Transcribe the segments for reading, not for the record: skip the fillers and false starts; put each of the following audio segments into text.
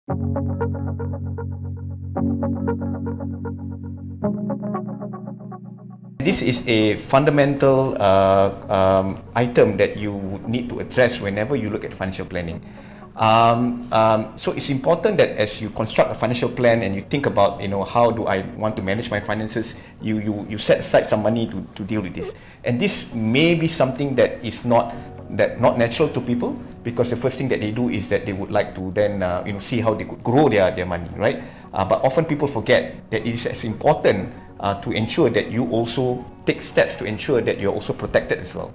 This is a fundamental item that you need to address whenever you look at financial planning. So it's important that as you construct a financial plan and you think about, how do I want to manage my finances, you set aside some money to deal with this. And this may be something that is not natural to people, because the first thing that they do is that they would like to then see how they could grow their money, right? But often people forget that it is as important to ensure that you also take steps to ensure that you're also protected as well.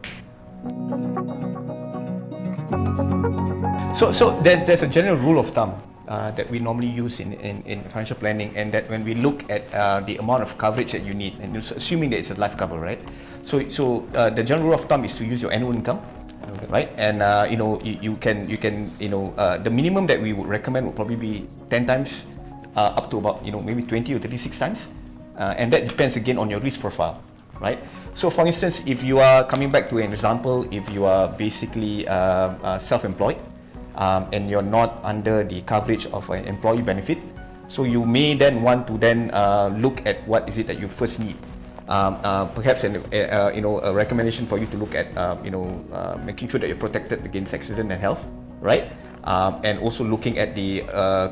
So there's a general rule of thumb that we normally use in financial planning, and that when we look at the amount of coverage that you need, and assuming that it's a life cover, right? So the general rule of thumb is to use your annual income, right? And you can the minimum that we would recommend would probably be 10 times up to about maybe 20 or 36 times, and that depends again on your risk profile, right? So for instance, if you are coming back to an example, if you are basically self-employed, and you're not under the coverage of an employee benefit, so you may then want to look at what is it that you first need. Perhaps a recommendation for you to look at making sure that you're protected against accident and health, right? And also looking at the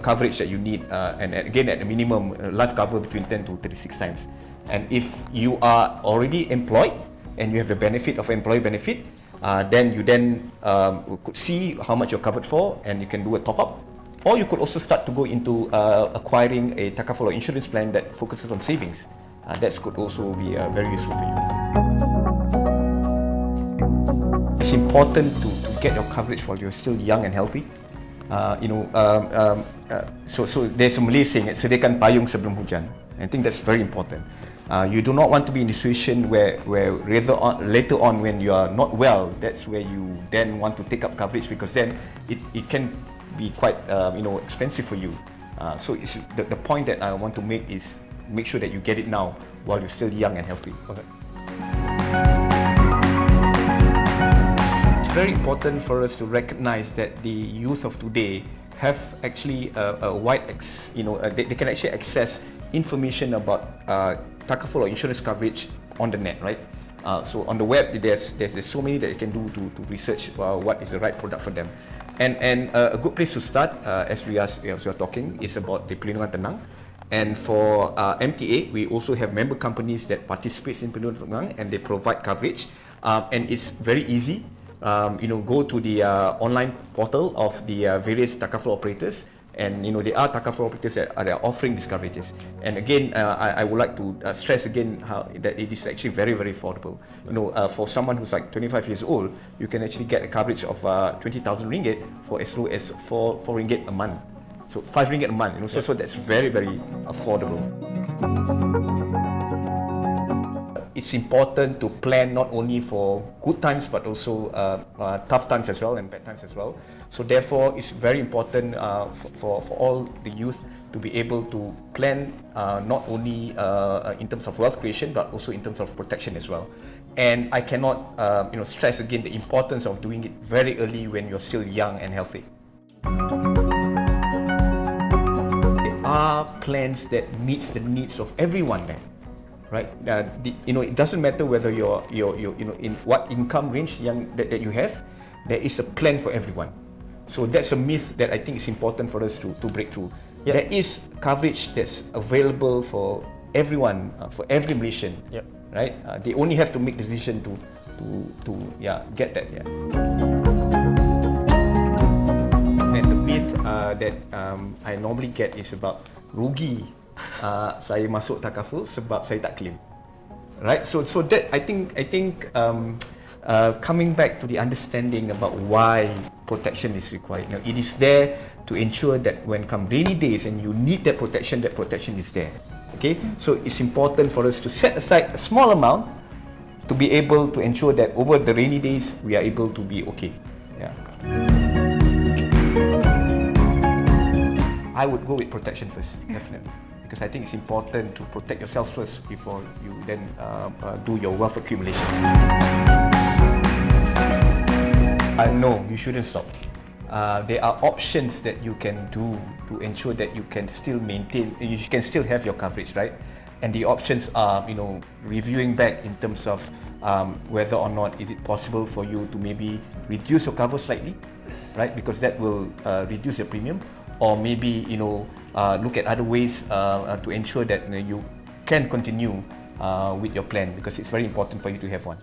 coverage that you need, and again at the minimum life cover between 10 to 36 times. And if you are already employed and you have the benefit of employee benefit, then you could see how much you're covered for, and you can do a top-up. Or you could also start to go into acquiring a Takaful or insurance plan that focuses on savings. That could also be very useful for you. It's important to get your coverage while you're still young and healthy. So there's a Malay saying, sediakan payung sebelum hujan. I think that's very important. You do not want to be in a situation where later on when you are not well, that's where you then want to take up coverage, because then it can be quite expensive for you. So it's the point that I want to make is make sure that you get it now while you're still young and healthy. Okay. It's very important for us to recognize that the youth of today have actually a wide, they can actually access information about Takaful or insurance coverage on the net, right? So on the web, there's so many that you can do to research what is the right product for them. And a good place to start, as we are talking, is about the Perlindungan Tenang. And for MTA, we also have member companies that participate in Perlindungan Tenang, and they provide coverage. And it's very easy. Go to the online portal of the various Takaful operators, and there are Takaful operators that are offering these coverages. And again, I would like to stress again that it is actually very, very affordable. For someone who's like 25 years old, you can actually get a coverage of 20,000 ringgit for as low as 4 ringgit a month. So 5 ringgit a month. So that's very, very affordable. It's important to plan not only for good times but also tough times as well and bad times as well. So therefore, it's very important for all the youth to be able to plan not only in terms of wealth creation but also in terms of protection as well. And I cannot stress again the importance of doing it very early when you're still young and healthy. There are plans that meets the needs of everyone then. Right, it doesn't matter whether you're in what income range that you have. There is a plan for everyone. So that's a myth that I think is important for us to break through. Yep. There is coverage that's available for everyone, for every Malaysian. Yep. Right, they only have to make the decision to get that. Yeah. And the myth that I normally get is about rugi. Saya masuk Takaful sebab saya tak claim, right? So that I think coming back to the understanding about why protection is required. Now, it is there to ensure that when come rainy days and you need that protection is there. Okay, so it's important for us to set aside a small amount to be able to ensure that over the rainy days we are able to be okay. Yeah. I would go with protection first, definitely. Because I think it's important to protect yourself first before you then do your wealth accumulation. No, you shouldn't stop. there are options that you can do to ensure that you can still maintain, you can still have your coverage, right? And the options are, reviewing back in terms of whether or not is it possible for you to maybe reduce your cover slightly, right? Because that will reduce your premium, or maybe look at other ways to ensure that you can continue with your plan, because it's very important for you to have one.